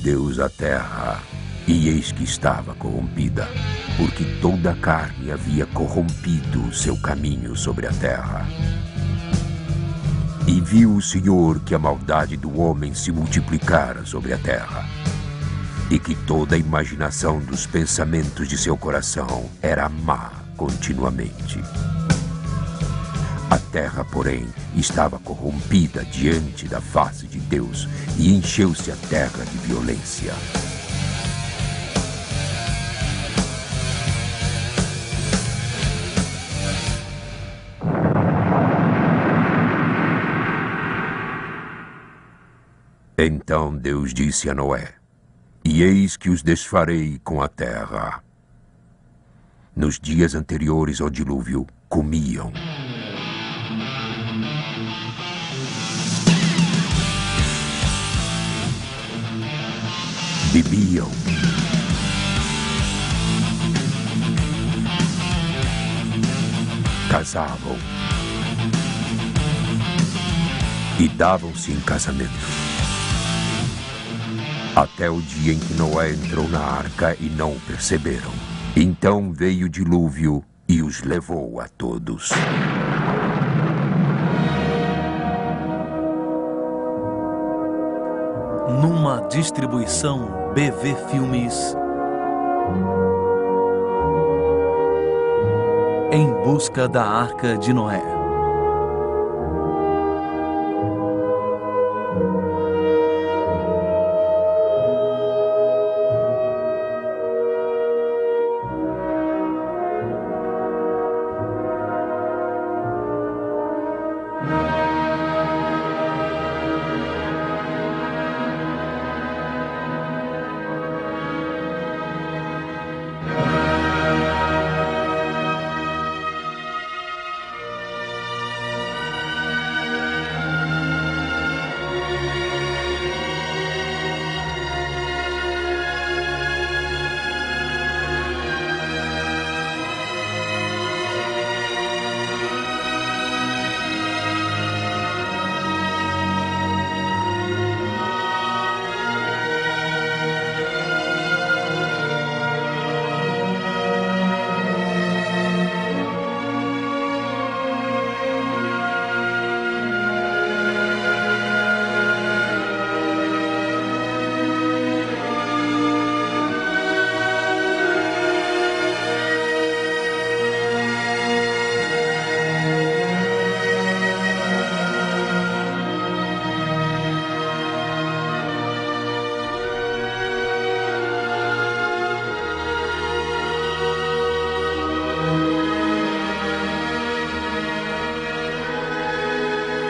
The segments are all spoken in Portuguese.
Deus a terra, e eis que estava corrompida, porque toda a carne havia corrompido seu caminho sobre a terra. E viu o Senhor que a maldade do homem se multiplicara sobre a terra, e que toda a imaginação dos pensamentos de seu coração era má continuamente. A terra, porém, estava corrompida diante da face de Deus, e encheu-se a terra de violência. Então Deus disse a Noé: E eis que os desfarei com a terra. Nos dias anteriores ao dilúvio, comiam, bebiam, casavam e davam-se em casamento, até o dia em que Noé entrou na arca e não o perceberam. Então veio o dilúvio e os levou a todos. Numa distribuição BV Filmes, Em Busca da Arca de Noé.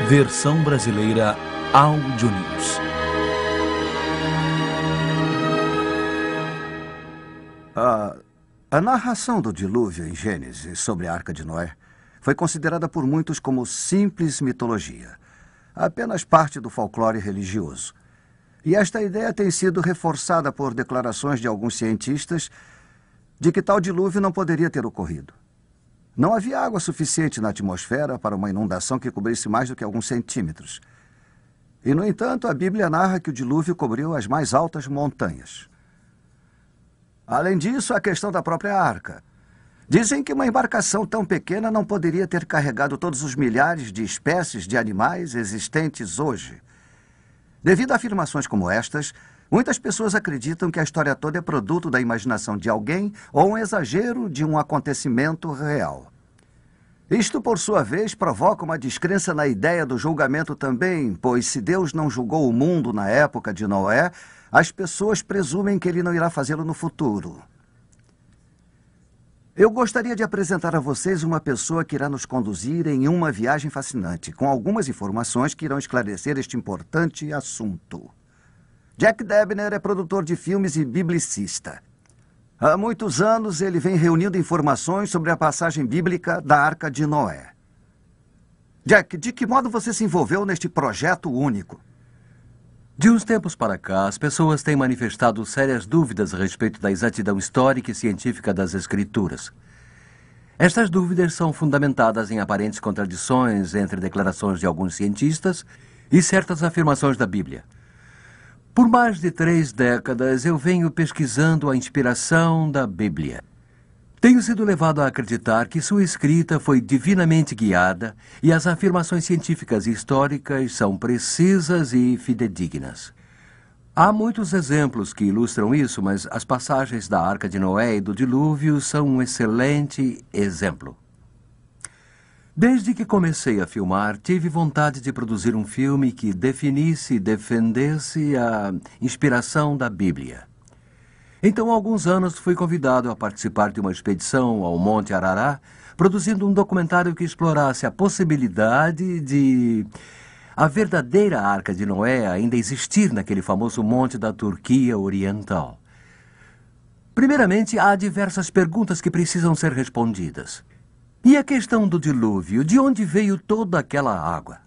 Versão brasileira Áudio News. A narração do dilúvio em Gênesis sobre a Arca de Noé foi considerada por muitos como simples mitologia, apenas parte do folclore religioso. E esta ideia tem sido reforçada por declarações de alguns cientistas de que tal dilúvio não poderia ter ocorrido. Não havia água suficiente na atmosfera para uma inundação que cobrisse mais do que alguns centímetros. E, no entanto, a Bíblia narra que o dilúvio cobriu as mais altas montanhas. Além disso, a questão da própria arca. Dizem que uma embarcação tão pequena não poderia ter carregado todos os milhares de espécies de animais existentes hoje. Devido a afirmações como estas, muitas pessoas acreditam que a história toda é produto da imaginação de alguém ou um exagero de um acontecimento real. Isto, por sua vez, provoca uma descrença na ideia do julgamento também, pois se Deus não julgou o mundo na época de Noé, as pessoas presumem que ele não irá fazê-lo no futuro. Eu gostaria de apresentar a vocês uma pessoa que irá nos conduzir em uma viagem fascinante, com algumas informações que irão esclarecer este importante assunto. Jack Debner é produtor de filmes e biblicista. Há muitos anos ele vem reunindo informações sobre a passagem bíblica da Arca de Noé. Jack, de que modo você se envolveu neste projeto único? De uns tempos para cá, as pessoas têm manifestado sérias dúvidas a respeito da exatidão histórica e científica das Escrituras. Estas dúvidas são fundamentadas em aparentes contradições entre declarações de alguns cientistas e certas afirmações da Bíblia. Por mais de 3 décadas, eu venho pesquisando a inspiração da Bíblia. Tenho sido levado a acreditar que sua escrita foi divinamente guiada e as afirmações científicas e históricas são precisas e fidedignas. Há muitos exemplos que ilustram isso, mas as passagens da Arca de Noé e do Dilúvio são um excelente exemplo. Desde que comecei a filmar, tive vontade de produzir um filme que definisse e defendesse a inspiração da Bíblia. Então, há alguns anos, fui convidado a participar de uma expedição ao Monte Arará, produzindo um documentário que explorasse a possibilidade de a verdadeira Arca de Noé ainda existir naquele famoso monte da Turquia Oriental. Primeiramente, há diversas perguntas que precisam ser respondidas. E a questão do dilúvio? De onde veio toda aquela água?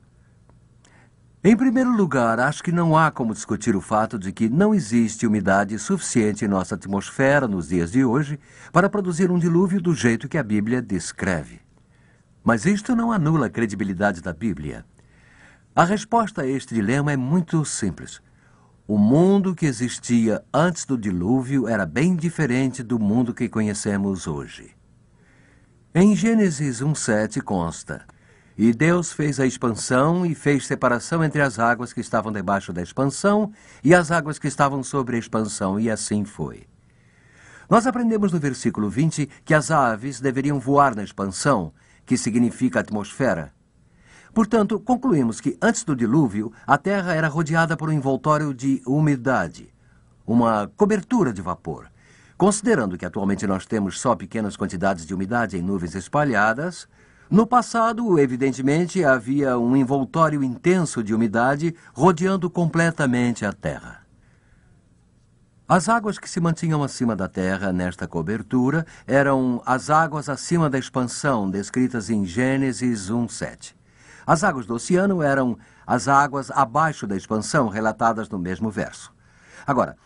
Em primeiro lugar, acho que não há como discutir o fato de que não existe umidade suficiente em nossa atmosfera nos dias de hoje para produzir um dilúvio do jeito que a Bíblia descreve. Mas isto não anula a credibilidade da Bíblia. A resposta a este dilema é muito simples. O mundo que existia antes do dilúvio era bem diferente do mundo que conhecemos hoje. Em Gênesis 1:7 consta: "E Deus fez a expansão e fez separação entre as águas que estavam debaixo da expansão e as águas que estavam sobre a expansão, e assim foi." Nós aprendemos no versículo 20 que as aves deveriam voar na expansão, que significa atmosfera. Portanto, concluímos que antes do dilúvio, a Terra era rodeada por um envoltório de umidade, uma cobertura de vapor. Considerando que atualmente nós temos só pequenas quantidades de umidade em nuvens espalhadas, no passado, evidentemente, havia um envoltório intenso de umidade rodeando completamente a Terra. As águas que se mantinham acima da Terra nesta cobertura eram as águas acima da expansão, descritas em Gênesis 1:7. As águas do oceano eram as águas abaixo da expansão, relatadas no mesmo verso. Agora,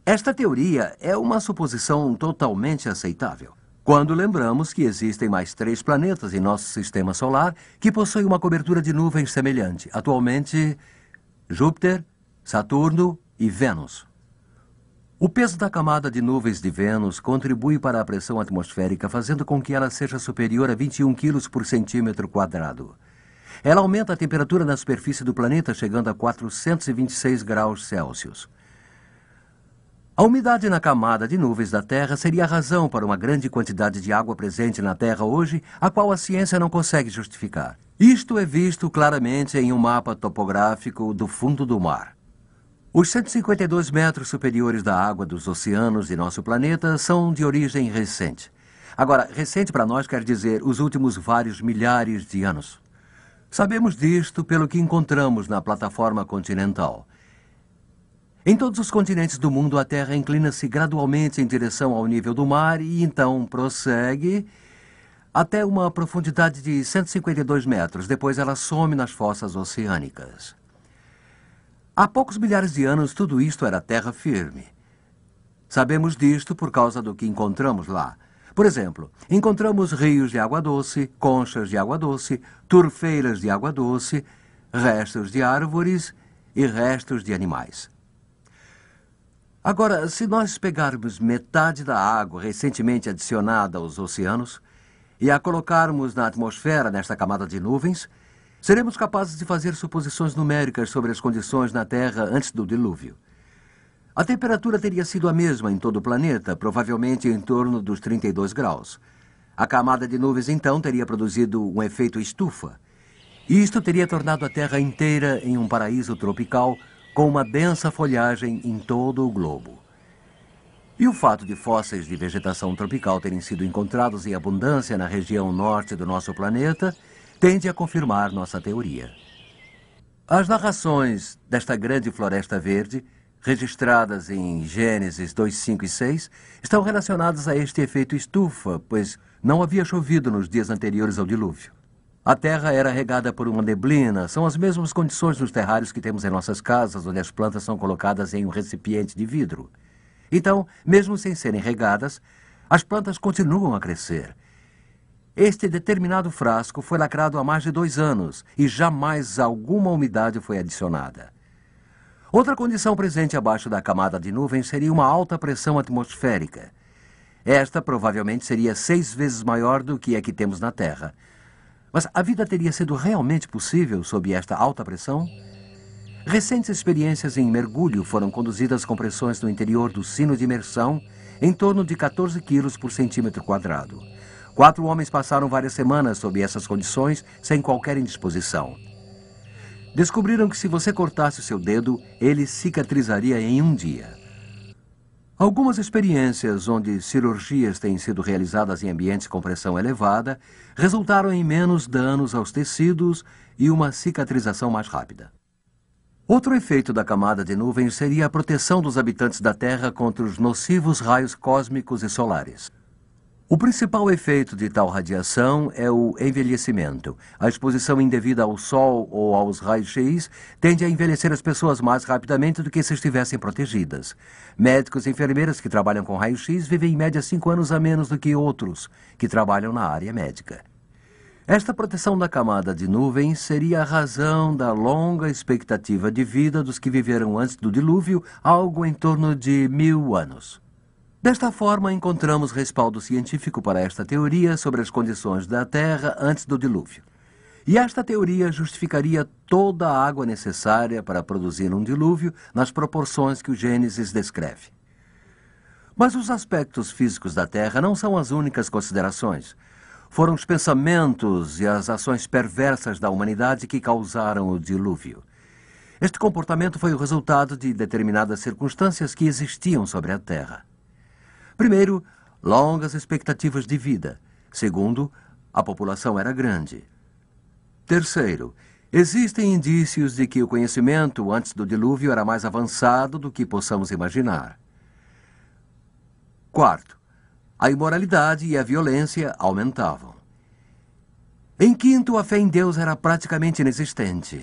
esta teoria é uma suposição totalmente aceitável, quando lembramos que existem mais 3 planetas em nosso sistema solar que possuem uma cobertura de nuvens semelhante. Atualmente, Júpiter, Saturno e Vênus. O peso da camada de nuvens de Vênus contribui para a pressão atmosférica, fazendo com que ela seja superior a 21 quilos por centímetro quadrado. Ela aumenta a temperatura na superfície do planeta, chegando a 426 graus Celsius. A umidade na camada de nuvens da Terra seria a razão para uma grande quantidade de água presente na Terra hoje, a qual a ciência não consegue justificar. Isto é visto claramente em um mapa topográfico do fundo do mar. Os 152 metros superiores da água dos oceanos de nosso planeta são de origem recente. Agora, recente para nós quer dizer os últimos vários milhares de anos. Sabemos disto pelo que encontramos na plataforma continental. Em todos os continentes do mundo, a Terra inclina-se gradualmente em direção ao nível do mar e então prossegue até uma profundidade de 152 metros. Depois ela some nas fossas oceânicas. Há poucos milhares de anos, tudo isto era terra firme. Sabemos disto por causa do que encontramos lá. Por exemplo, encontramos rios de água doce, conchas de água doce, turfeiras de água doce, restos de árvores e restos de animais. Agora, se nós pegarmos metade da água recentemente adicionada aos oceanos e a colocarmos na atmosfera nesta camada de nuvens, seremos capazes de fazer suposições numéricas sobre as condições na Terra antes do dilúvio. A temperatura teria sido a mesma em todo o planeta, provavelmente em torno dos 32 graus. A camada de nuvens, então, teria produzido um efeito estufa. E isto teria tornado a Terra inteira em um paraíso tropical, com uma densa folhagem em todo o globo. E o fato de fósseis de vegetação tropical terem sido encontrados em abundância na região norte do nosso planeta tende a confirmar nossa teoria. As narrações desta grande floresta verde, registradas em Gênesis 2, 5 e 6, estão relacionadas a este efeito estufa, pois não havia chovido nos dias anteriores ao dilúvio. A terra era regada por uma neblina. São as mesmas condições nos terrários que temos em nossas casas, onde as plantas são colocadas em um recipiente de vidro. Então, mesmo sem serem regadas, as plantas continuam a crescer. Este determinado frasco foi lacrado há mais de 2 anos e jamais alguma umidade foi adicionada. Outra condição presente abaixo da camada de nuvens seria uma alta pressão atmosférica. Esta provavelmente seria 6 vezes maior do que a que temos na Terra. Mas a vida teria sido realmente possível sob esta alta pressão? Recentes experiências em mergulho foram conduzidas com pressões no interior do sino de imersão em torno de 14 quilos por centímetro quadrado. 4 homens passaram várias semanas sob essas condições sem qualquer indisposição. Descobriram que se você cortasse o seu dedo, ele cicatrizaria em um dia. Algumas experiências onde cirurgias têm sido realizadas em ambientes com pressão elevada resultaram em menos danos aos tecidos e uma cicatrização mais rápida. Outro efeito da camada de nuvens seria a proteção dos habitantes da Terra contra os nocivos raios cósmicos e solares. O principal efeito de tal radiação é o envelhecimento. A exposição indevida ao Sol ou aos raios-x tende a envelhecer as pessoas mais rapidamente do que se estivessem protegidas. Médicos e enfermeiras que trabalham com raio-x vivem em média 5 anos a menos do que outros que trabalham na área médica. Esta proteção da camada de nuvens seria a razão da longa expectativa de vida dos que viveram antes do dilúvio, algo em torno de 1000 anos. Desta forma, encontramos respaldo científico para esta teoria sobre as condições da Terra antes do dilúvio. E esta teoria justificaria toda a água necessária para produzir um dilúvio nas proporções que o Gênesis descreve. Mas os aspectos físicos da Terra não são as únicas considerações. Foram os pensamentos e as ações perversas da humanidade que causaram o dilúvio. Este comportamento foi o resultado de determinadas circunstâncias que existiam sobre a Terra. Primeiro, longas expectativas de vida. Segundo, a população era grande. Terceiro, existem indícios de que o conhecimento antes do dilúvio era mais avançado do que possamos imaginar. Quarto, a imoralidade e a violência aumentavam. Em quinto, a fé em Deus era praticamente inexistente.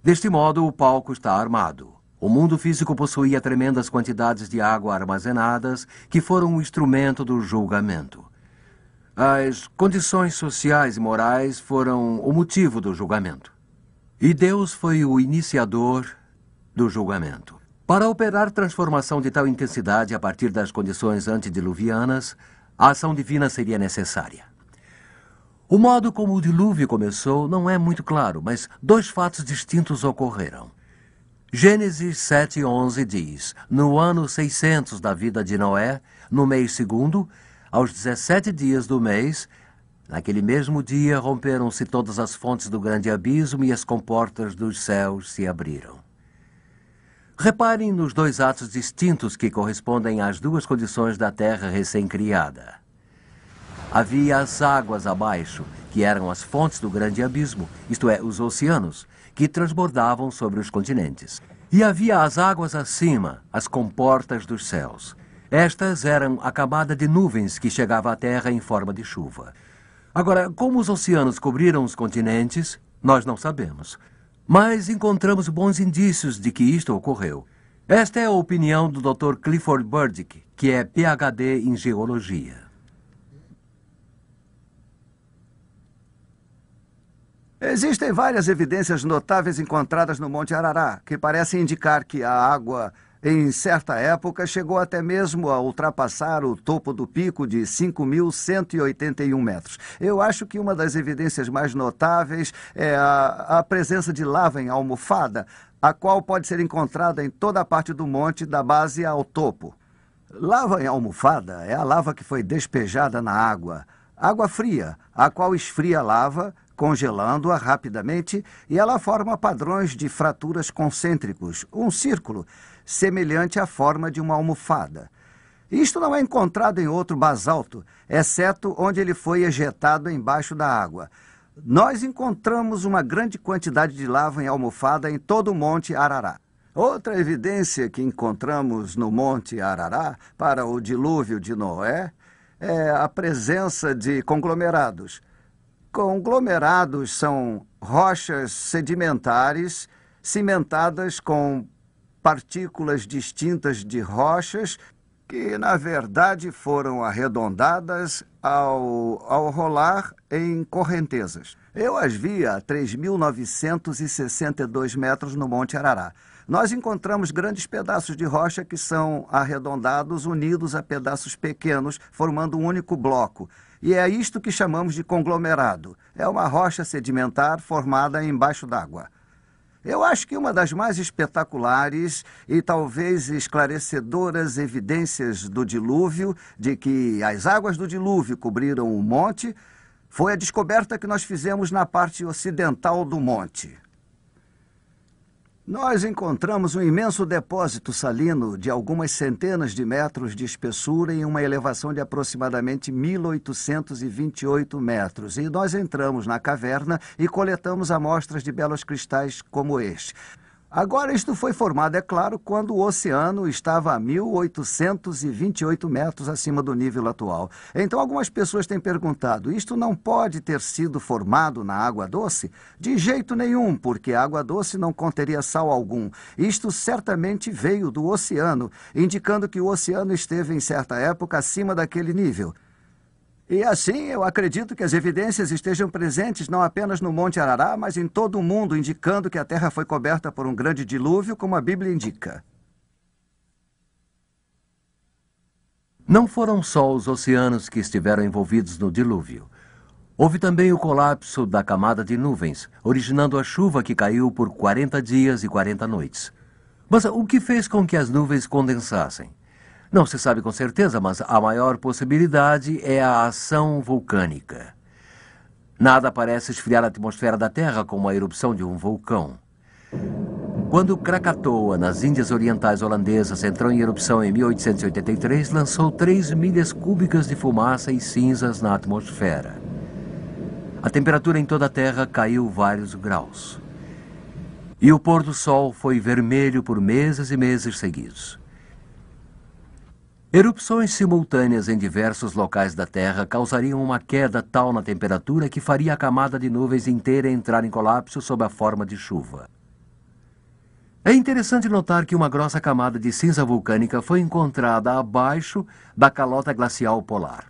Deste modo, o palco está armado. O mundo físico possuía tremendas quantidades de água armazenadas que foram o instrumento do julgamento. As condições sociais e morais foram o motivo do julgamento. E Deus foi o iniciador do julgamento. Para operar transformação de tal intensidade a partir das condições antediluvianas, a ação divina seria necessária. O modo como o dilúvio começou não é muito claro, mas 2 fatos distintos ocorreram. Gênesis 7:11 diz: no ano 600 da vida de Noé, no mês segundo, aos 17 dias do mês, naquele mesmo dia romperam-se todas as fontes do grande abismo e as comportas dos céus se abriram. Reparem nos 2 atos distintos que correspondem às 2 condições da terra recém-criada. Havia as águas abaixo, que eram as fontes do grande abismo, isto é, os oceanos, que transbordavam sobre os continentes. E havia as águas acima, as comportas dos céus. Estas eram a camada de nuvens que chegava à terra em forma de chuva. Agora, como os oceanos cobriram os continentes, nós não sabemos. Mas encontramos bons indícios de que isto ocorreu. Esta é a opinião do Dr. Clifford Burdick, que é PhD em geologia. Existem várias evidências notáveis encontradas no Monte Ararat, que parecem indicar que a água, em certa época, chegou até mesmo a ultrapassar o topo do pico de 5.181 metros. Eu acho que uma das evidências mais notáveis é a presença de lava em almofada, a qual pode ser encontrada em toda a parte do monte, da base ao topo. Lava em almofada é a lava que foi despejada na água. Água fria, a qual esfria a lava, congelando-a rapidamente, e ela forma padrões de fraturas concêntricos, um círculo, semelhante à forma de uma almofada. Isto não é encontrado em outro basalto, exceto onde ele foi ejetado embaixo da água. Nós encontramos uma grande quantidade de lava em almofada em todo o Monte Ararat. Outra evidência que encontramos no Monte Ararat para o dilúvio de Noé é a presença de conglomerados. Conglomerados são rochas sedimentares cimentadas com partículas distintas de rochas que, na verdade, foram arredondadas ao rolar em correntezas. Eu as vi a 3.962 metros no Monte Arará. Nós encontramos grandes pedaços de rocha que são arredondados, unidos a pedaços pequenos, formando um único bloco. E é isto que chamamos de conglomerado. É uma rocha sedimentar formada embaixo d'água. Eu acho que uma das mais espetaculares e talvez esclarecedoras evidências do dilúvio, de que as águas do dilúvio cobriram o monte, foi a descoberta que nós fizemos na parte ocidental do monte. Nós encontramos um imenso depósito salino de algumas centenas de metros de espessura em uma elevação de aproximadamente 1.828 metros. E nós entramos na caverna e coletamos amostras de belos cristais como este. Agora, isto foi formado, é claro, quando o oceano estava a 1.828 metros acima do nível atual. Então, algumas pessoas têm perguntado, isto não pode ter sido formado na água doce? De jeito nenhum, porque a água doce não conteria sal algum. Isto certamente veio do oceano, indicando que o oceano esteve em certa época acima daquele nível. E assim, eu acredito que as evidências estejam presentes não apenas no Monte Arará, mas em todo o mundo, indicando que a Terra foi coberta por um grande dilúvio, como a Bíblia indica. Não foram só os oceanos que estiveram envolvidos no dilúvio. Houve também o colapso da camada de nuvens, originando a chuva que caiu por 40 dias e 40 noites. Mas o que fez com que as nuvens condensassem? Não se sabe com certeza, mas a maior possibilidade é a ação vulcânica. Nada parece esfriar a atmosfera da Terra como a erupção de um vulcão. Quando Krakatoa, nas Índias Orientais Holandesas, entrou em erupção em 1883, lançou 3 milhas cúbicas de fumaça e cinzas na atmosfera. A temperatura em toda a Terra caiu vários graus. E o pôr do sol foi vermelho por meses e meses seguidos. Erupções simultâneas em diversos locais da Terra causariam uma queda tal na temperatura que faria a camada de nuvens inteira entrar em colapso sob a forma de chuva. É interessante notar que uma grossa camada de cinza vulcânica foi encontrada abaixo da calota glacial polar.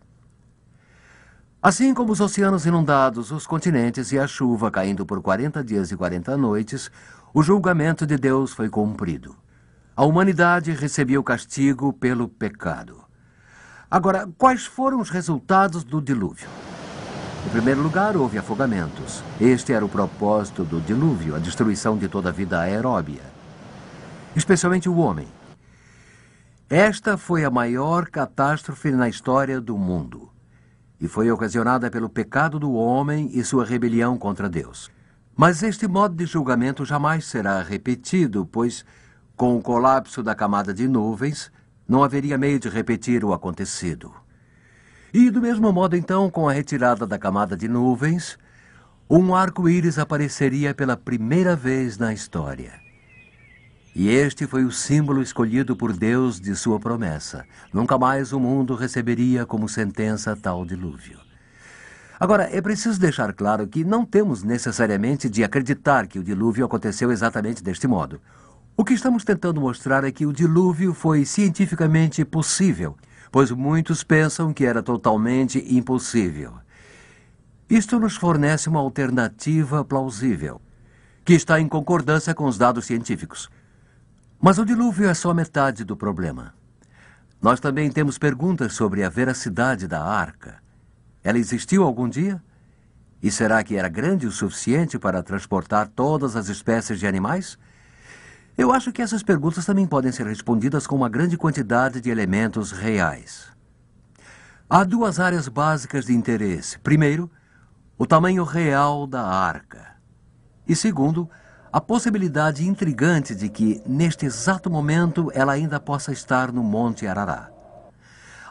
Assim como os oceanos inundados, os continentes e a chuva caindo por 40 dias e 40 noites, o julgamento de Deus foi cumprido. A humanidade recebia o castigo pelo pecado. Agora, quais foram os resultados do dilúvio? Em primeiro lugar, houve afogamentos. Este era o propósito do dilúvio, a destruição de toda a vida aeróbia, especialmente o homem. Esta foi a maior catástrofe na história do mundo e foi ocasionada pelo pecado do homem e sua rebelião contra Deus. Mas este modo de julgamento jamais será repetido, pois com o colapso da camada de nuvens, não haveria meio de repetir o acontecido. E, do mesmo modo, então, com a retirada da camada de nuvens, um arco-íris apareceria pela primeira vez na história. E este foi o símbolo escolhido por Deus de sua promessa. Nunca mais o mundo receberia como sentença tal dilúvio. Agora, é preciso deixar claro que não temos necessariamente de acreditar que o dilúvio aconteceu exatamente deste modo. O que estamos tentando mostrar é que o dilúvio foi cientificamente possível, pois muitos pensam que era totalmente impossível. Isto nos fornece uma alternativa plausível, que está em concordância com os dados científicos. Mas o dilúvio é só metade do problema. Nós também temos perguntas sobre a veracidade da arca. Ela existiu algum dia? E será que era grande o suficiente para transportar todas as espécies de animais? Eu acho que essas perguntas também podem ser respondidas com uma grande quantidade de elementos reais. Há 2 áreas básicas de interesse. Primeiro, o tamanho real da arca. E segundo, a possibilidade intrigante de que, neste exato momento, ela ainda possa estar no Monte Arará.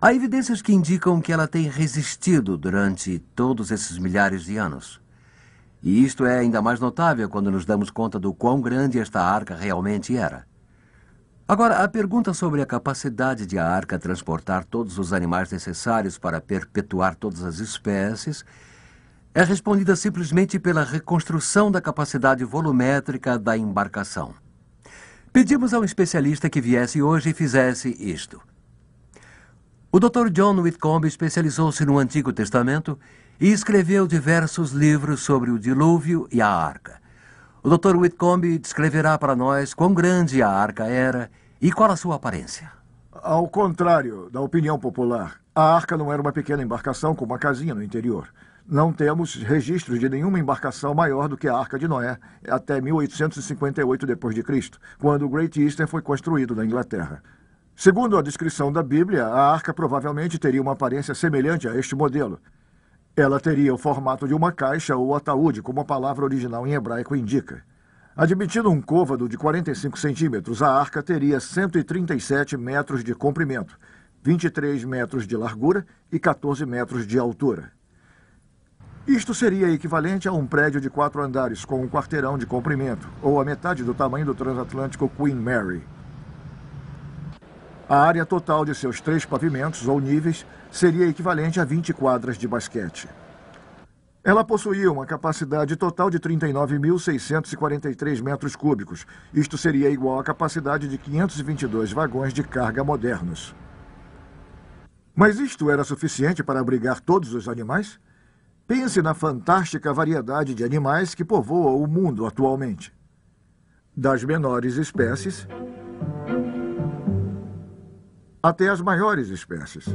Há evidências que indicam que ela tem resistido durante todos esses milhares de anos. E isto é ainda mais notável quando nos damos conta do quão grande esta arca realmente era. Agora, a pergunta sobre a capacidade de a arca transportar todos os animais necessários para perpetuar todas as espécies é respondida simplesmente pela reconstrução da capacidade volumétrica da embarcação. Pedimos a um especialista que viesse hoje e fizesse isto. O Dr. John Whitcomb especializou-se no Antigo Testamento e escreveu diversos livros sobre o dilúvio e a arca. O Dr. Whitcomb descreverá para nós quão grande a arca era e qual a sua aparência. Ao contrário da opinião popular, a arca não era uma pequena embarcação com uma casinha no interior. Não temos registros de nenhuma embarcação maior do que a Arca de Noé até 1858 d.C., quando o Great Eastern foi construído na Inglaterra. Segundo a descrição da Bíblia, a arca provavelmente teria uma aparência semelhante a este modelo. Ela teria o formato de uma caixa ou ataúde, como a palavra original em hebraico indica. Admitindo um côvado de 45 centímetros, a arca teria 137 metros de comprimento, 23 metros de largura e 14 metros de altura. Isto seria equivalente a um prédio de 4 andares com um quarteirão de comprimento, ou a metade do tamanho do transatlântico Queen Mary. A área total de seus 3 pavimentos ou níveis seria equivalente a 20 quadras de basquete. Ela possuía uma capacidade total de 39.643 metros cúbicos. Isto seria igual à capacidade de 522 vagões de carga modernos. Mas isto era suficiente para abrigar todos os animais? Pense na fantástica variedade de animais que povoa o mundo atualmente. Das menores espécies até as maiores espécies.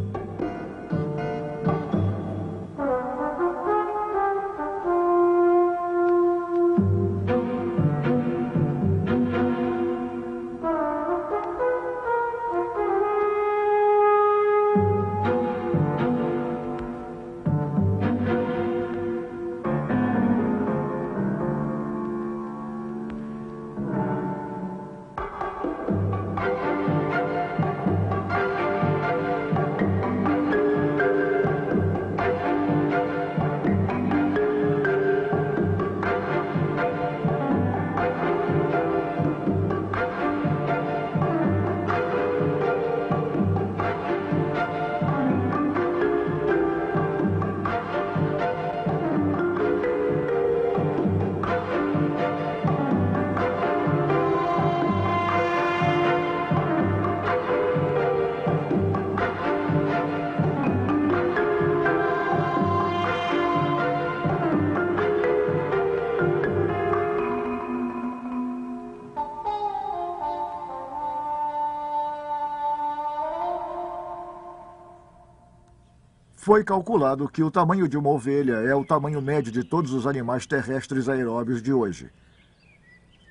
Foi calculado que o tamanho de uma ovelha é o tamanho médio de todos os animais terrestres aeróbios de hoje.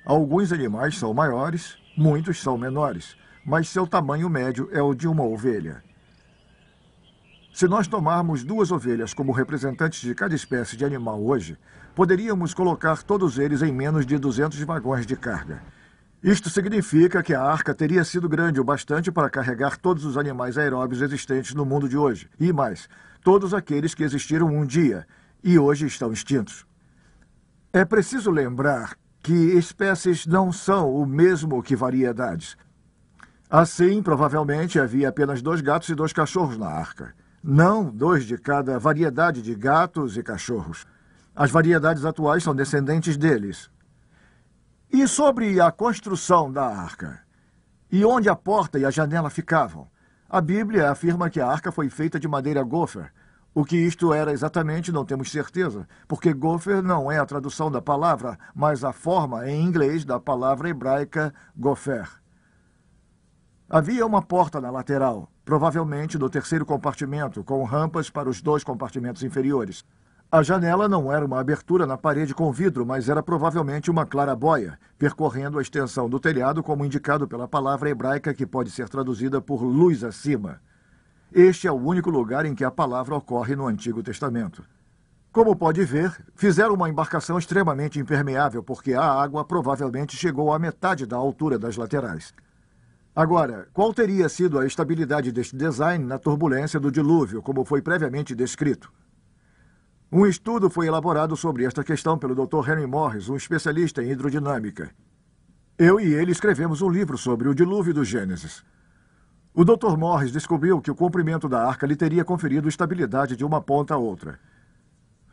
Alguns animais são maiores, muitos são menores, mas seu tamanho médio é o de uma ovelha. Se nós tomarmos 2 ovelhas como representantes de cada espécie de animal hoje, poderíamos colocar todos eles em menos de 200 vagões de carga. Isto significa que a arca teria sido grande o bastante para carregar todos os animais aeróbios existentes no mundo de hoje, e mais, todos aqueles que existiram um dia e hoje estão extintos. É preciso lembrar que espécies não são o mesmo que variedades. Assim, provavelmente, havia apenas 2 gatos e 2 cachorros na arca. Não 2 de cada variedade de gatos e cachorros. As variedades atuais são descendentes deles. E sobre a construção da arca? E onde a porta e a janela ficavam? A Bíblia afirma que a arca foi feita de madeira gopher. O que isto era exatamente não temos certeza, porque gopher não é a tradução da palavra, mas a forma em inglês da palavra hebraica gopher. Havia uma porta na lateral, provavelmente no 3º compartimento, com rampas para os 2 compartimentos inferiores. A janela não era uma abertura na parede com vidro, mas era provavelmente uma clarabóia, percorrendo a extensão do telhado como indicado pela palavra hebraica que pode ser traduzida por luz acima. Este é o único lugar em que a palavra ocorre no Antigo Testamento. Como pode ver, fizeram uma embarcação extremamente impermeável, porque a água provavelmente chegou à metade da altura das laterais. Agora, qual teria sido a estabilidade deste design na turbulência do dilúvio, como foi previamente descrito? Um estudo foi elaborado sobre esta questão pelo Dr. Henry Morris, um especialista em hidrodinâmica. Eu e ele escrevemos um livro sobre o dilúvio do Gênesis. O Dr. Morris descobriu que o comprimento da arca lhe teria conferido estabilidade de uma ponta a outra.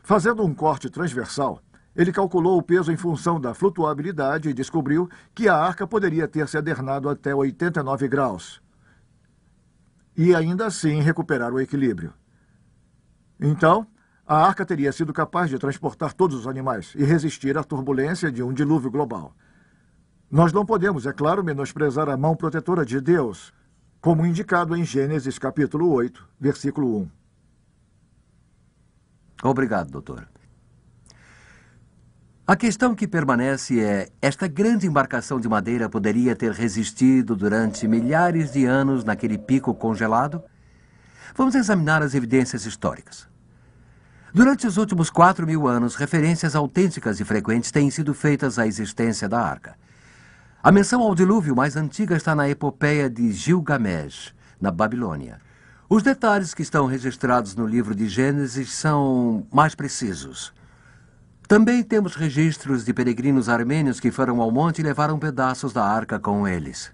Fazendo um corte transversal, ele calculou o peso em função da flutuabilidade e descobriu que a arca poderia ter se adernado até 89 graus. e ainda assim recuperar o equilíbrio. Então, a arca teria sido capaz de transportar todos os animais e resistir à turbulência de um dilúvio global. Nós não podemos, é claro, menosprezar a mão protetora de Deus, como indicado em Gênesis capítulo 8, versículo 1. Obrigado, doutor. A questão que permanece é: esta grande embarcação de madeira poderia ter resistido durante milhares de anos naquele pico congelado? Vamos examinar as evidências históricas. Durante os últimos 4.000 anos, referências autênticas e frequentes têm sido feitas à existência da arca. A menção ao dilúvio mais antiga está na epopeia de Gilgamesh, na Babilônia. Os detalhes que estão registrados no livro de Gênesis são mais precisos. Também temos registros de peregrinos armênios que foram ao monte e levaram pedaços da arca com eles.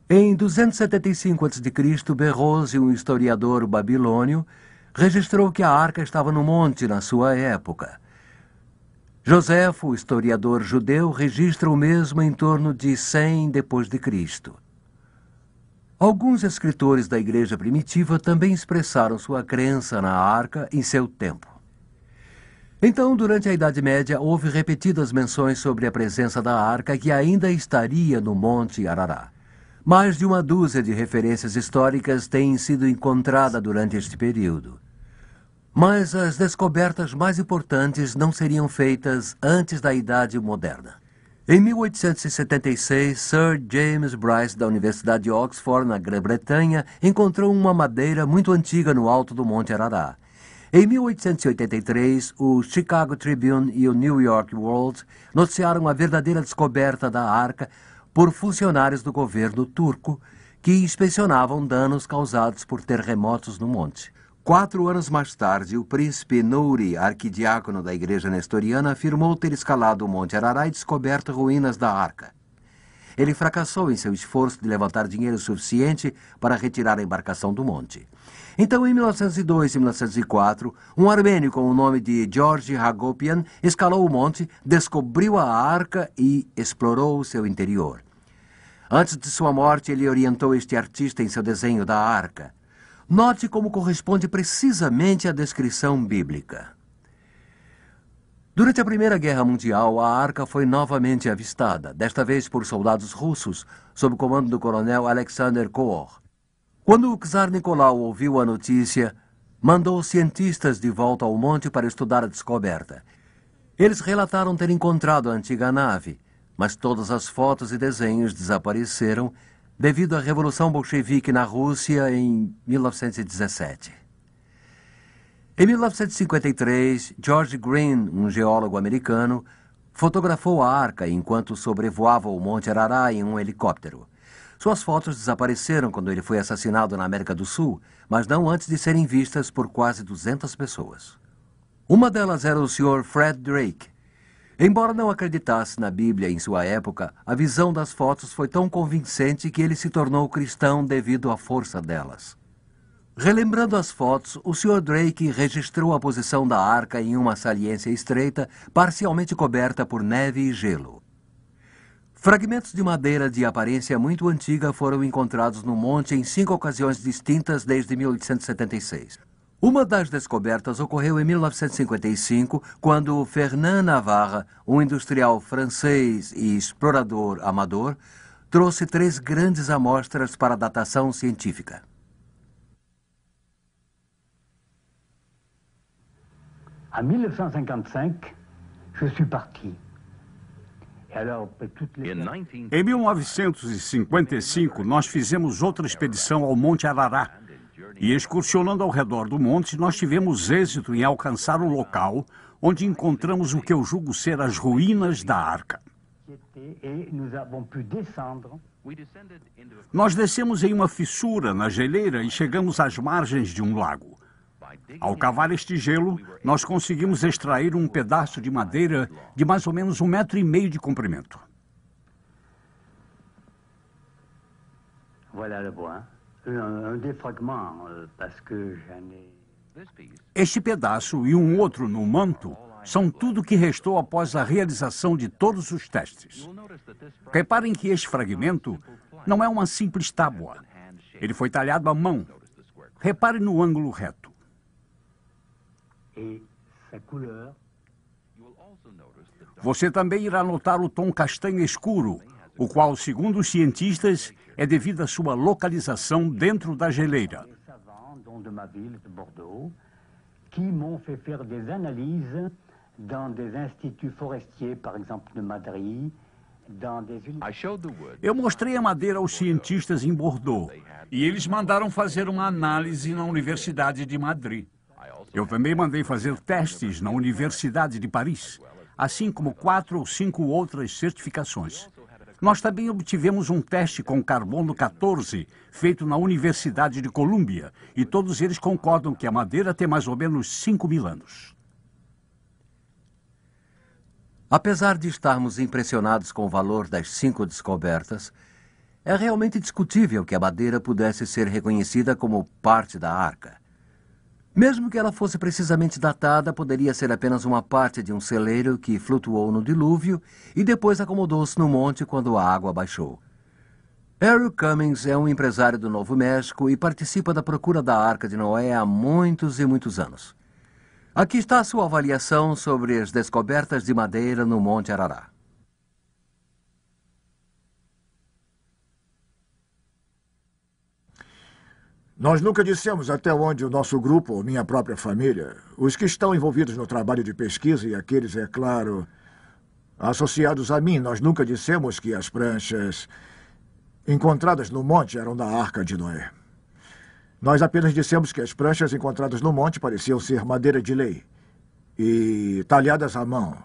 Em 275 a.C., Berrose, um historiador babilônio, registrou que a arca estava no monte na sua época. Joséfo, o historiador judeu, registra o mesmo em torno de 100 d.C. Alguns escritores da igreja primitiva também expressaram sua crença na arca em seu tempo. Então, durante a Idade Média, houve repetidas menções sobre a presença da arca que ainda estaria no Monte Arará. Mais de uma dúzia de referências históricas têm sido encontradas durante este período. Mas as descobertas mais importantes não seriam feitas antes da Idade Moderna. Em 1876, Sir James Bryce, da Universidade de Oxford, na Grã-Bretanha, encontrou uma madeira muito antiga no alto do Monte Arará. Em 1883, o Chicago Tribune e o New York World noticiaram a verdadeira descoberta da arca por funcionários do governo turco que inspecionavam danos causados por terremotos no monte. 4 anos mais tarde, o príncipe Nouri, arquidiácono da igreja nestoriana, afirmou ter escalado o Monte Arará e descoberto ruínas da arca. Ele fracassou em seu esforço de levantar dinheiro suficiente para retirar a embarcação do monte. Então, em 1902 e 1904, um armênio com o nome de George Hagopian escalou o monte, descobriu a arca e explorou o seu interior. Antes de sua morte, ele orientou este artista em seu desenho da arca. Note como corresponde precisamente à descrição bíblica. Durante a Primeira Guerra Mundial, a arca foi novamente avistada, desta vez por soldados russos, sob o comando do coronel Alexander Koor. Quando o czar Nicolau ouviu a notícia, mandou cientistas de volta ao monte para estudar a descoberta. Eles relataram ter encontrado a antiga nave, mas todas as fotos e desenhos desapareceram devido à Revolução Bolchevique na Rússia em 1917. Em 1953, George Green, um geólogo americano, fotografou a arca enquanto sobrevoava o Monte Arará em um helicóptero. Suas fotos desapareceram quando ele foi assassinado na América do Sul, mas não antes de serem vistas por quase 200 pessoas. Uma delas era o Sr. Fred Drake. Embora não acreditasse na Bíblia em sua época, a visão das fotos foi tão convincente que ele se tornou cristão devido à força delas. Relembrando as fotos, o Sr. Drake registrou a posição da arca em uma saliência estreita, parcialmente coberta por neve e gelo. Fragmentos de madeira de aparência muito antiga foram encontrados no monte em 5 ocasiões distintas desde 1876. Uma das descobertas ocorreu em 1955, quando Fernand Navarre, um industrial francês e explorador amador, trouxe 3 grandes amostras para datação científica. En 1955, je suis parti. Em 1955, nós fizemos outra expedição ao Monte Arará. E excursionando ao redor do monte, nós tivemos êxito em alcançar o local onde encontramos o que eu julgo ser as ruínas da arca. Nós descemos em uma fissura na geleira e chegamos às margens de um lago. Ao cavar este gelo, nós conseguimos extrair um pedaço de madeira de mais ou menos 1,5 metro de comprimento. Este pedaço e um outro no manto são tudo que restou após a realização de todos os testes. Reparem que este fragmento não é uma simples tábua. Ele foi talhado à mão Repare no ângulo reto. Et sa couleur. Você também irá notar o tom castanho escuro, o qual, segundo os cientistas, é devido à sua localização dentro da geleira. Des savants, dont de ma ville, de Bordeaux, qui m'ont fait faire des analyses dans des instituts forestiers, par exemple de Madrid, dans des Eu mostrei a madeira aos cientistas em Bordeaux e eles mandaram fazer uma análise na Universidade de Madrid. Eu também mandei fazer testes na Universidade de Paris, assim como 4 ou 5 outras certificações. Nós também obtivemos um teste com carbono 14, feito na Universidade de Colômbia, e todos eles concordam que a madeira tem mais ou menos 5.000 anos. Apesar de estarmos impressionados com o valor das 5 descobertas, é realmente discutível que a madeira pudesse ser reconhecida como parte da arca. Mesmo que ela fosse precisamente datada, poderia ser apenas uma parte de um celeiro que flutuou no dilúvio e depois acomodou-se no monte quando a água baixou. Eric Cummings é um empresário do Novo México e participa da procura da Arca de Noé há muitos e muitos anos. Aqui está a sua avaliação sobre as descobertas de madeira no Monte Arará. Nós nunca dissemos até onde o nosso grupo ou minha própria família, os que estão envolvidos no trabalho de pesquisa e aqueles, é claro, associados a mim, nós nunca dissemos que as pranchas encontradas no monte eram da Arca de Noé. Nós apenas dissemos que as pranchas encontradas no monte pareciam ser madeira de lei e talhadas à mão.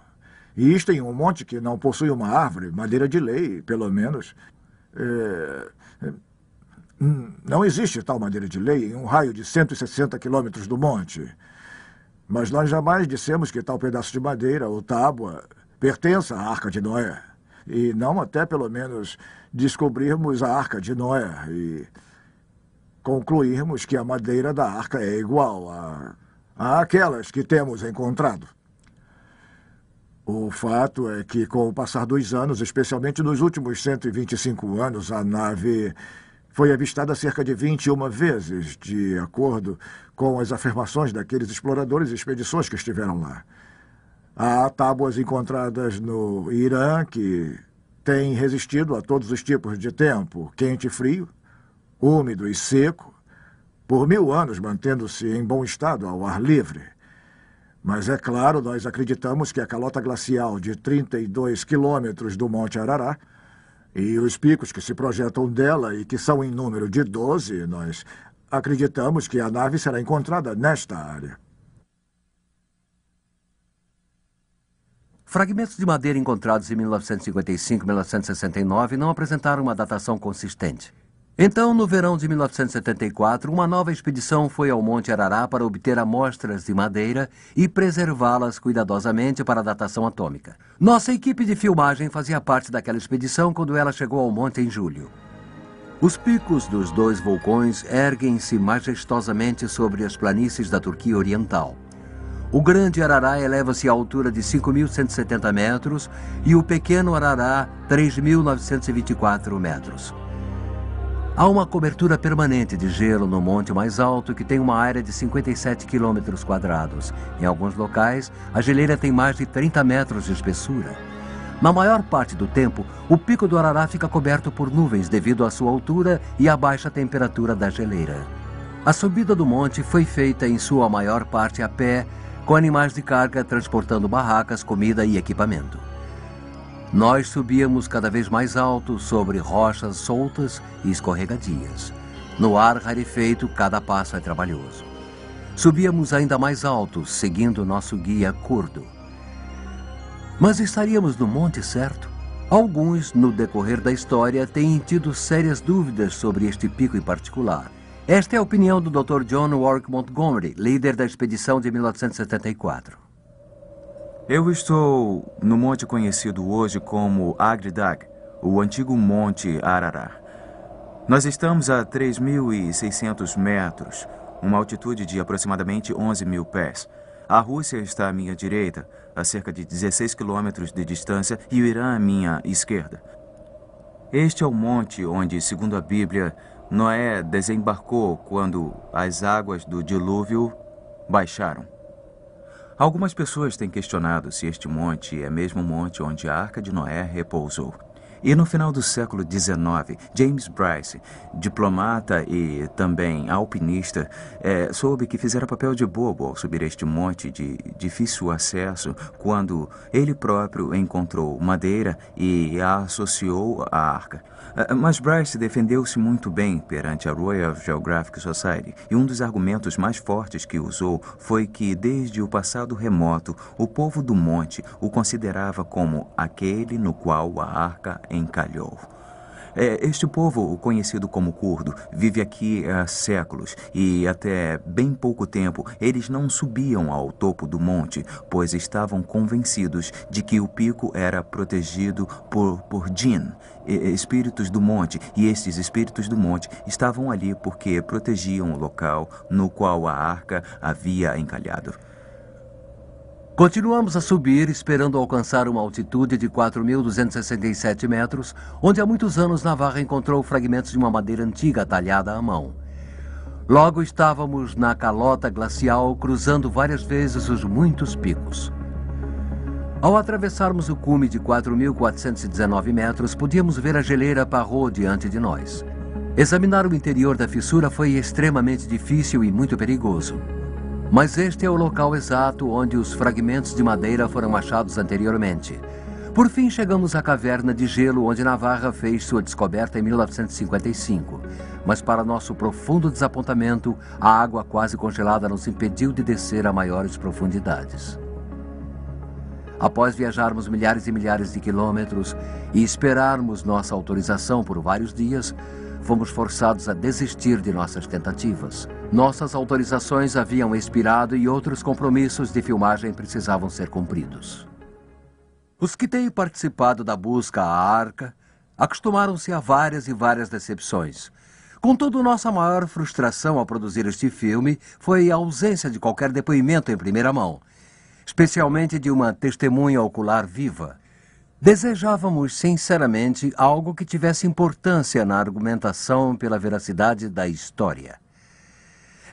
E isto em um monte que não possui uma árvore, madeira de lei, pelo menos. Não existe tal madeira de lei em um raio de 160 quilômetros do monte. Mas nós jamais dissemos que tal pedaço de madeira ou tábua pertença à Arca de Noé. E não até, pelo menos, descobrirmos a Arca de Noé e concluirmos que a madeira da arca é igual àquelas que temos encontrado. O fato é que, com o passar dos anos, especialmente nos últimos 125 anos, a nave foi avistada cerca de 21 vezes, de acordo com as afirmações daqueles exploradores e expedições que estiveram lá. Há tábuas encontradas no Irã que têm resistido a todos os tipos de tempo, quente e frio, úmido e seco, por 1000 anos mantendo-se em bom estado ao ar livre. Mas, é claro, nós acreditamos que a calota glacial de 32 quilômetros do Monte Arará e os picos que se projetam dela e que são em número de 12, nós acreditamos que a nave será encontrada nesta área. Fragmentos de madeira encontrados em 1955 e 1969 não apresentaram uma datação consistente. Então, no verão de 1974, uma nova expedição foi ao Monte Arará para obter amostras de madeira e preservá-las cuidadosamente para a datação atômica. Nossa equipe de filmagem fazia parte daquela expedição quando ela chegou ao monte em julho. Os picos dos 2 vulcões erguem-se majestosamente sobre as planícies da Turquia Oriental. O Grande Arará eleva-se à altura de 5.170 metros e o Pequeno Arará, 3.924 metros. Há uma cobertura permanente de gelo no monte mais alto que tem uma área de 57 quilômetros quadrados. Em alguns locais, a geleira tem mais de 30 metros de espessura. Na maior parte do tempo, o pico do Arará fica coberto por nuvens devido à sua altura e à baixa temperatura da geleira. A subida do monte foi feita em sua maior parte a pé, com animais de carga transportando barracas, comida e equipamento. Nós subíamos cada vez mais alto sobre rochas soltas e escorregadias. No ar rarefeito, cada passo é trabalhoso. Subíamos ainda mais alto, seguindo nosso guia curdo. Mas estaríamos no monte certo? Alguns, no decorrer da história, têm tido sérias dúvidas sobre este pico em particular. Esta é a opinião do Dr. John Warwick Montgomery, líder da expedição de 1974. Eu estou no monte conhecido hoje como Agridag, o antigo Monte Arará. Nós estamos a 3.600 metros, uma altitude de aproximadamente 11.000 pés. A Rússia está à minha direita, a cerca de 16 quilômetros de distância, e o Irã à minha esquerda. Este é o monte onde, segundo a Bíblia, Noé desembarcou quando as águas do dilúvio baixaram. Algumas pessoas têm questionado se este monte é mesmo o monte onde a Arca de Noé repousou. E no final do século XIX, James Bryce, diplomata e também alpinista, soube que fizera papel de bobo ao subir este monte de difícil acesso quando ele próprio encontrou madeira e a associou à arca. Mas Bryce defendeu-se muito bem perante a Royal Geographic Society, e um dos argumentos mais fortes que usou foi que, desde o passado remoto, o povo do monte o considerava como aquele no qual a arca encalhou. Este povo, conhecido como curdo, vive aqui há séculos e até bem pouco tempo eles não subiam ao topo do monte, pois estavam convencidos de que o pico era protegido por Jinn, espíritos do monte, e estes espíritos do monte estavam ali porque protegiam o local no qual a arca havia encalhado. Continuamos a subir, esperando alcançar uma altitude de 4.267 metros, onde há muitos anos Navarra encontrou fragmentos de uma madeira antiga talhada à mão. Logo estávamos na calota glacial, cruzando várias vezes os muitos picos. Ao atravessarmos o cume de 4.419 metros, podíamos ver a geleira Parrot diante de nós. Examinar o interior da fissura foi extremamente difícil e muito perigoso. Mas este é o local exato onde os fragmentos de madeira foram achados anteriormente. Por fim, chegamos à caverna de gelo onde Navarra fez sua descoberta em 1955. Mas, para nosso profundo desapontamento, a água quase congelada nos impediu de descer a maiores profundidades. Após viajarmos milhares e milhares de quilômetros e esperarmos nossa autorização por vários dias, fomos forçados a desistir de nossas tentativas. Nossas autorizações haviam expirado e outros compromissos de filmagem precisavam ser cumpridos. Os que têm participado da busca à arca acostumaram-se a várias e várias decepções. Contudo, nossa maior frustração ao produzir este filme foi a ausência de qualquer depoimento em primeira mão, especialmente de uma testemunha ocular viva. Desejávamos, sinceramente, algo que tivesse importância na argumentação pela veracidade da história.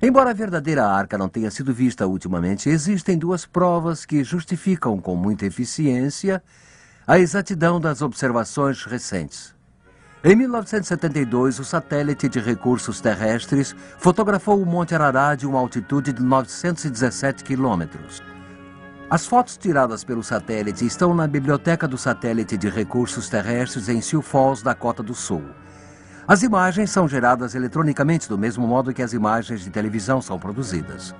Embora a verdadeira arca não tenha sido vista ultimamente, existem duas provas que justificam com muita eficiência a exatidão das observações recentes. Em 1972, o satélite de recursos terrestres fotografou o Monte Ararat de uma altitude de 917 quilômetros. As fotos tiradas pelo satélite estão na Biblioteca do Satélite de Recursos Terrestres em Sioux Falls, Dakota do Sul. As imagens são geradas eletronicamente do mesmo modo que as imagens de televisão são produzidas.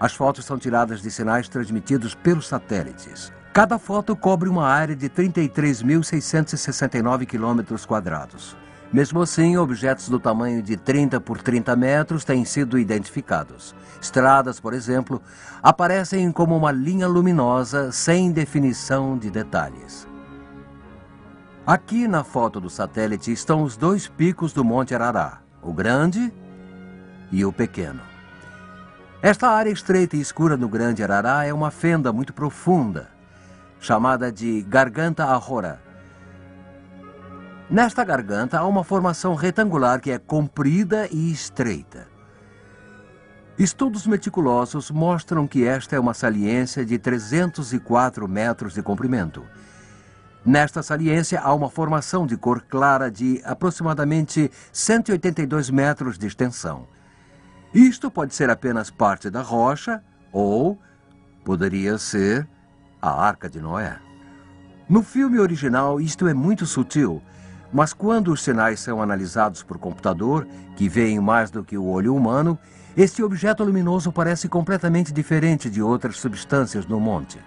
As fotos são tiradas de sinais transmitidos pelos satélites. Cada foto cobre uma área de 33.669 km². Mesmo assim, objetos do tamanho de 30 por 30 metros têm sido identificados. Estradas, por exemplo, aparecem como uma linha luminosa sem definição de detalhes. Aqui na foto do satélite estão os dois picos do Monte Ararat, o grande e o pequeno. Esta área estreita e escura no Grande Ararat é uma fenda muito profunda, chamada de Garganta Ahora. Nesta garganta há uma formação retangular que é comprida e estreita. Estudos meticulosos mostram que esta é uma saliência de 304 metros de comprimento. Nesta saliência há uma formação de cor clara de aproximadamente 182 metros de extensão. Isto pode ser apenas parte da rocha ou poderia ser a Arca de Noé. No filme original, isto é muito sutil, mas quando os sinais são analisados por computador, que veem mais do que o olho humano, este objeto luminoso parece completamente diferente de outras substâncias no monte.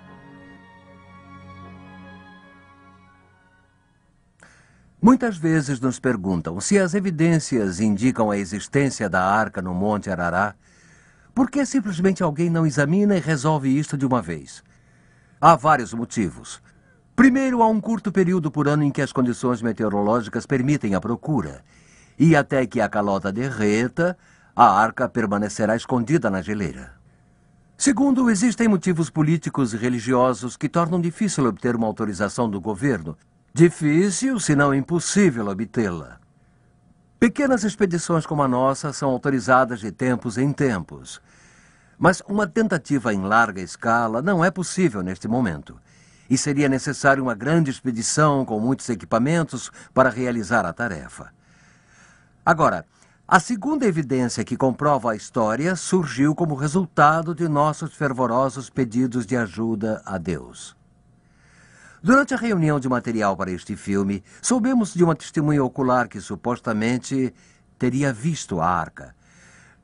Muitas vezes nos perguntam se as evidências indicam a existência da arca no Monte Ararat, por que simplesmente alguém não examina e resolve isto de uma vez? Há vários motivos. Primeiro, há um curto período por ano em que as condições meteorológicas permitem a procura. E até que a calota derreta, a arca permanecerá escondida na geleira. Segundo, existem motivos políticos e religiosos que tornam difícil obter uma autorização do governo. Difícil, se não impossível, obtê-la. Pequenas expedições como a nossa são autorizadas de tempos em tempos. Mas uma tentativa em larga escala não é possível neste momento. E seria necessário uma grande expedição com muitos equipamentos para realizar a tarefa. Agora, a segunda evidência que comprova a história surgiu como resultado de nossos fervorosos pedidos de ajuda a Deus. Durante a reunião de material para este filme, soubemos de uma testemunha ocular que supostamente teria visto a arca.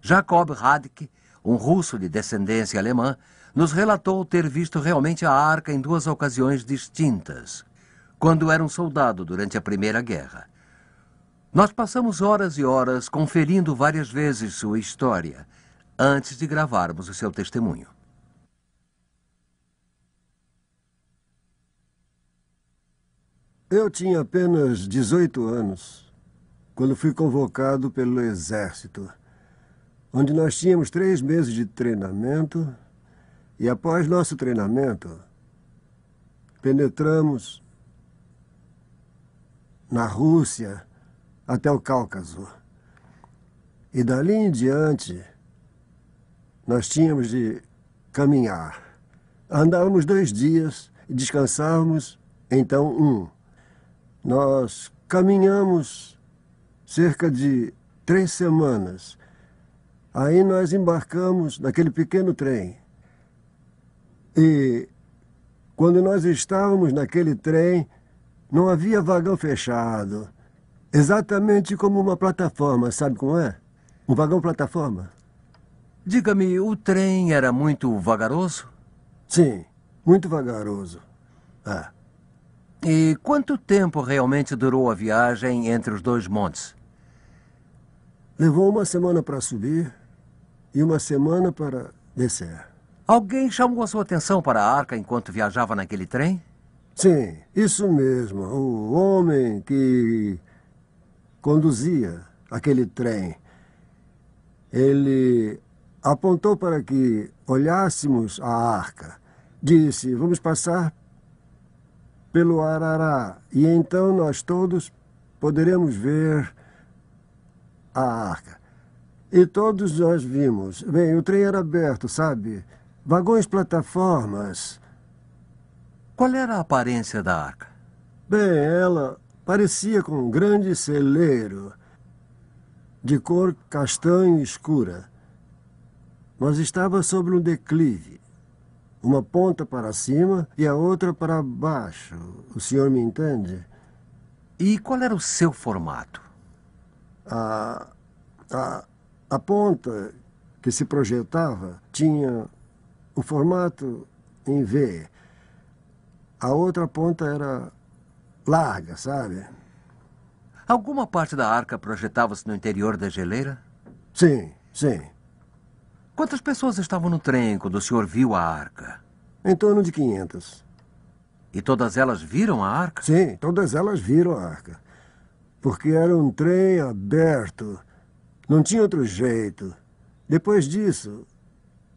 Jakob Radke, um russo de descendência alemã, nos relatou ter visto realmente a arca em 2 ocasiões distintas, quando era um soldado durante a Primeira Guerra. Nós passamos horas e horas conferindo várias vezes sua história, antes de gravarmos o seu testemunho. Eu tinha apenas 18 anos, quando fui convocado pelo Exército, onde nós tínhamos 3 meses de treinamento e, após nosso treinamento, penetramos na Rússia até o Cáucaso. E dali em diante, nós tínhamos de caminhar. Andávamos 2 dias e descansávamos, então 1. Nós caminhamos cerca de 3 semanas. Aí nós embarcamos naquele pequeno trem. E quando nós estávamos naquele trem, não havia vagão fechado. Exatamente como uma plataforma, sabe como é? Um vagão-plataforma. Diga-me, o trem era muito vagaroso? Sim, muito vagaroso. E quanto tempo realmente durou a viagem entre os 2 montes? Levou 1 semana para subir e 1 semana para descer. Alguém chamou a sua atenção para a arca enquanto viajava naquele trem? Sim, isso mesmo. O homem que conduzia aquele trem, ele apontou para que olhássemos a arca. Disse, vamos passar pelo Arará, e então nós todos poderemos ver a arca. E todos nós vimos. Bem, o trem era aberto, sabe? Vagões, plataformas. Qual era a aparência da arca? Bem, ela parecia com um grande celeiro de cor castanho escura. Mas estava sobre um declive. Uma ponta para cima e a outra para baixo. O senhor me entende? E qual era o seu formato? A ponta que se projetava tinha o formato em V. A outra ponta era larga, sabe? Alguma parte da arca projetava-se no interior da geleira? Sim, sim. Quantas pessoas estavam no trem quando o senhor viu a arca? Em torno de 500. E todas elas viram a arca? Sim, todas elas viram a arca. Porque era um trem aberto. Não tinha outro jeito. Depois disso,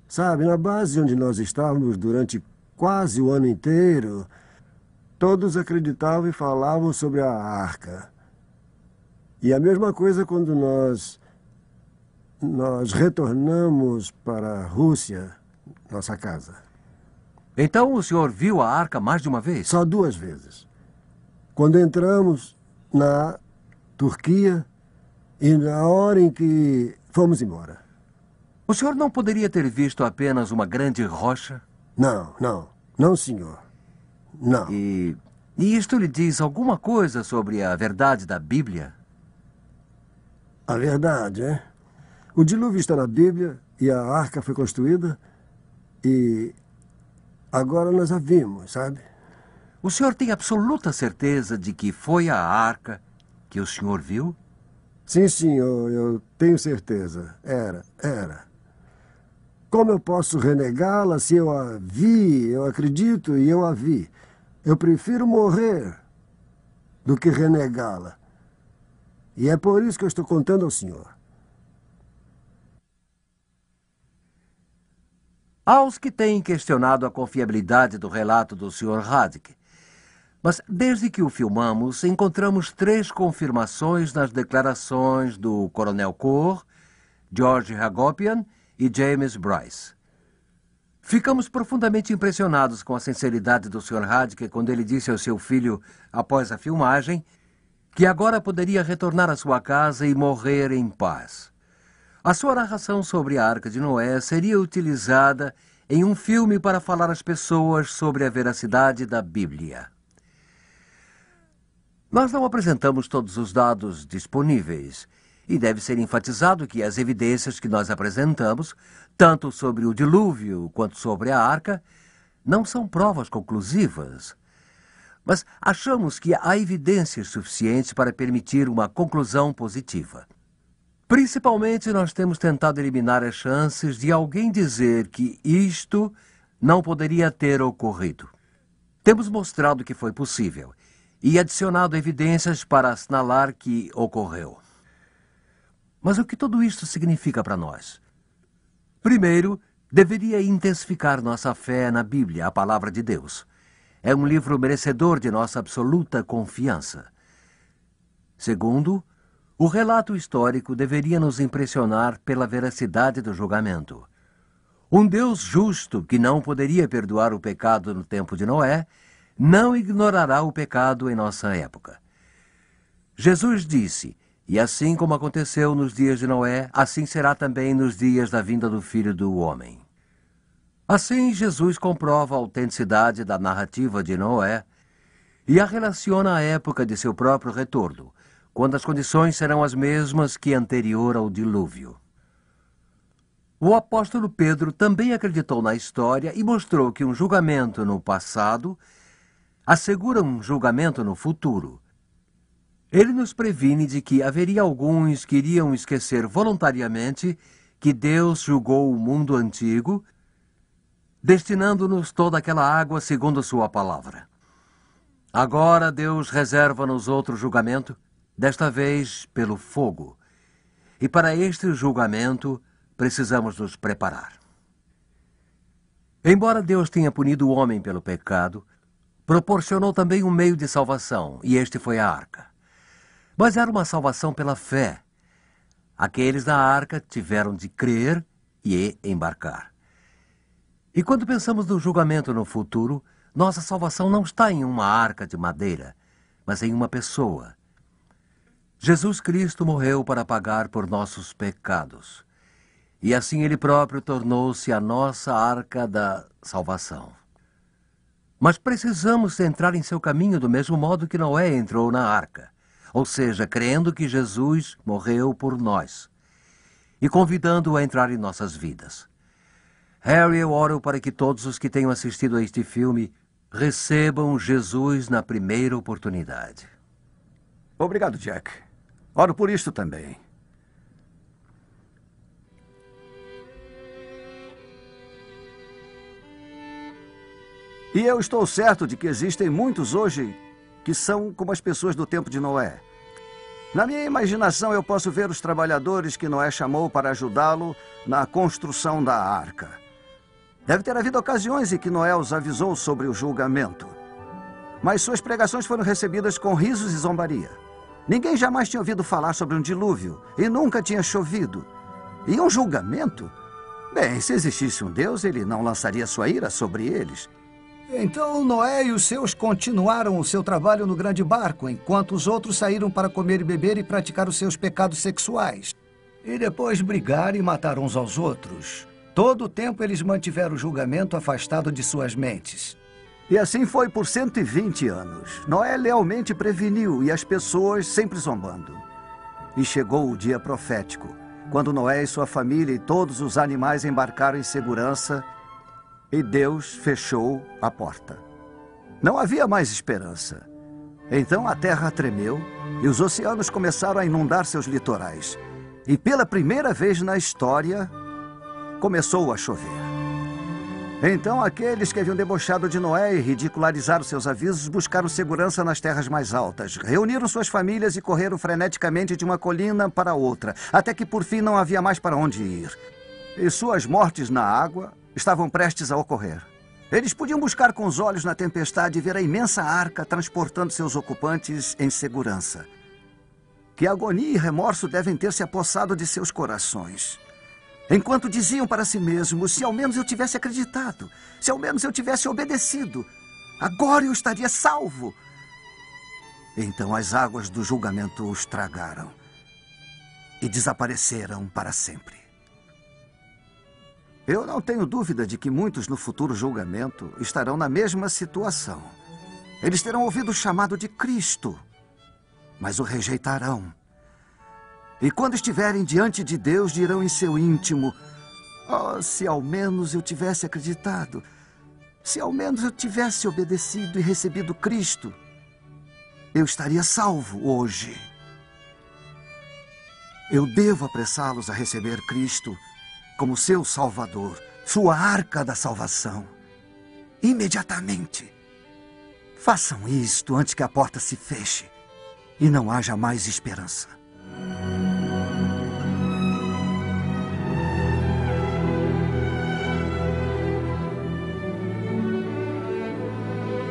sabe, na base onde nós estávamos durante quase o ano inteiro, todos acreditavam e falavam sobre a arca. E a mesma coisa quando nós retornamos para a Rússia, nossa casa. Então o senhor viu a arca mais de uma vez? Só 2 vezes. Quando entramos na Turquia e na hora em que fomos embora. O senhor não poderia ter visto apenas uma grande rocha? Não, senhor. Não. E isto lhe diz alguma coisa sobre a verdade da Bíblia? A verdade, é? O dilúvio está na Bíblia e a arca foi construída e agora nós a vimos, sabe? O senhor tem absoluta certeza de que foi a arca que o senhor viu? Sim, senhor, eu tenho certeza. Era. Como eu posso renegá-la se eu a vi, eu acredito e eu a vi? Eu prefiro morrer do que renegá-la. E é por isso que eu estou contando ao senhor. Aos que têm questionado a confiabilidade do relato do Sr. Radke, Mas desde que o filmamos, encontramos 3 confirmações nas declarações do Coronel Core, George Hagopian e James Bryce. Ficamos profundamente impressionados com a sinceridade do Sr. Hadke quando ele disse ao seu filho, após a filmagem, que agora poderia retornar à sua casa e morrer em paz. A sua narração sobre a Arca de Noé seria utilizada em um filme para falar às pessoas sobre a veracidade da Bíblia. Nós não apresentamos todos os dados disponíveis, e deve ser enfatizado que as evidências que nós apresentamos, tanto sobre o dilúvio quanto sobre a arca, não são provas conclusivas. Mas achamos que há evidências suficientes para permitir uma conclusão positiva. Principalmente, nós temos tentado eliminar as chances de alguém dizer que isto não poderia ter ocorrido. Temos mostrado que foi possível e adicionado evidências para assinalar que ocorreu. Mas o que tudo isto significa para nós? Primeiro, deveria intensificar nossa fé na Bíblia, a Palavra de Deus. É um livro merecedor de nossa absoluta confiança. Segundo, o relato histórico deveria nos impressionar pela veracidade do julgamento. Um Deus justo que não poderia perdoar o pecado no tempo de Noé, não ignorará o pecado em nossa época. Jesus disse: "E assim como aconteceu nos dias de Noé, assim será também nos dias da vinda do Filho do Homem." Assim, Jesus comprova a autenticidade da narrativa de Noé e a relaciona à época de seu próprio retorno, quando as condições serão as mesmas que anterior ao dilúvio. O apóstolo Pedro também acreditou na história e mostrou que um julgamento no passado assegura um julgamento no futuro. Ele nos previne de que haveria alguns que iriam esquecer voluntariamente que Deus julgou o mundo antigo, destinando-nos toda aquela água segundo sua palavra. Agora Deus reserva-nos outro julgamento, desta vez pelo fogo. E para este julgamento precisamos nos preparar. Embora Deus tenha punido o homem pelo pecado, proporcionou também um meio de salvação, e este foi a arca. Mas era uma salvação pela fé. Aqueles da arca tiveram de crer e embarcar. E quando pensamos no julgamento no futuro, nossa salvação não está em uma arca de madeira, mas em uma pessoa. Jesus Cristo morreu para pagar por nossos pecados. E assim Ele próprio tornou-se a nossa arca da salvação. Mas precisamos entrar em seu caminho do mesmo modo que Noé entrou na arca, ou seja, crendo que Jesus morreu por nós e convidando-o a entrar em nossas vidas. Harry, eu oro para que todos os que tenham assistido a este filme recebam Jesus na primeira oportunidade. Obrigado, Jack. Oro por isto também. E eu estou certo de que existem muitos hoje que são como as pessoas do tempo de Noé. Na minha imaginação, eu posso ver os trabalhadores que Noé chamou para ajudá-lo na construção da arca. Deve ter havido ocasiões em que Noé os avisou sobre o julgamento. Mas suas pregações foram recebidas com risos e zombaria. Ninguém jamais tinha ouvido falar sobre um dilúvio e nunca tinha chovido. E um julgamento? Bem, se existisse um Deus, ele não lançaria sua ira sobre eles. Então Noé e os seus continuaram o seu trabalho no grande barco, enquanto os outros saíram para comer e beber e praticar os seus pecados sexuais. E depois brigar e matar uns aos outros. Todo o tempo eles mantiveram o julgamento afastado de suas mentes. E assim foi por 120 anos. Noé lealmente preveniu e as pessoas sempre zombando. E chegou o dia profético, quando Noé e sua família e todos os animais embarcaram em segurança e Deus fechou a porta. Não havia mais esperança. Então a terra tremeu e os oceanos começaram a inundar seus litorais. E pela primeira vez na história, começou a chover. Então aqueles que haviam debochado de Noé e ridicularizado seus avisos buscaram segurança nas terras mais altas. Reuniram suas famílias e correram freneticamente de uma colina para outra, até que por fim não havia mais para onde ir. E suas mortes na água estavam prestes a ocorrer. Eles podiam buscar com os olhos na tempestade e ver a imensa arca transportando seus ocupantes em segurança. Que agonia e remorso devem ter se apossado de seus corações. Enquanto diziam para si mesmos, se ao menos eu tivesse acreditado, se ao menos eu tivesse obedecido, agora eu estaria salvo. Então as águas do julgamento os tragaram e desapareceram para sempre. Eu não tenho dúvida de que muitos no futuro julgamento estarão na mesma situação. Eles terão ouvido o chamado de Cristo, mas o rejeitarão. E quando estiverem diante de Deus, dirão em seu íntimo: oh, se ao menos eu tivesse acreditado, se ao menos eu tivesse obedecido e recebido Cristo, eu estaria salvo hoje. Eu devo apressá-los a receber Cristo como seu Salvador, sua arca da salvação. Imediatamente. Façam isto antes que a porta se feche e não haja mais esperança.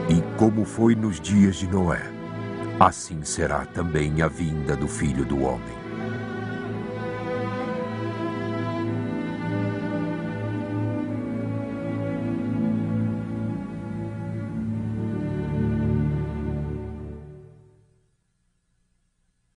E como foi nos dias de Noé, assim será também a vinda do Filho do Homem.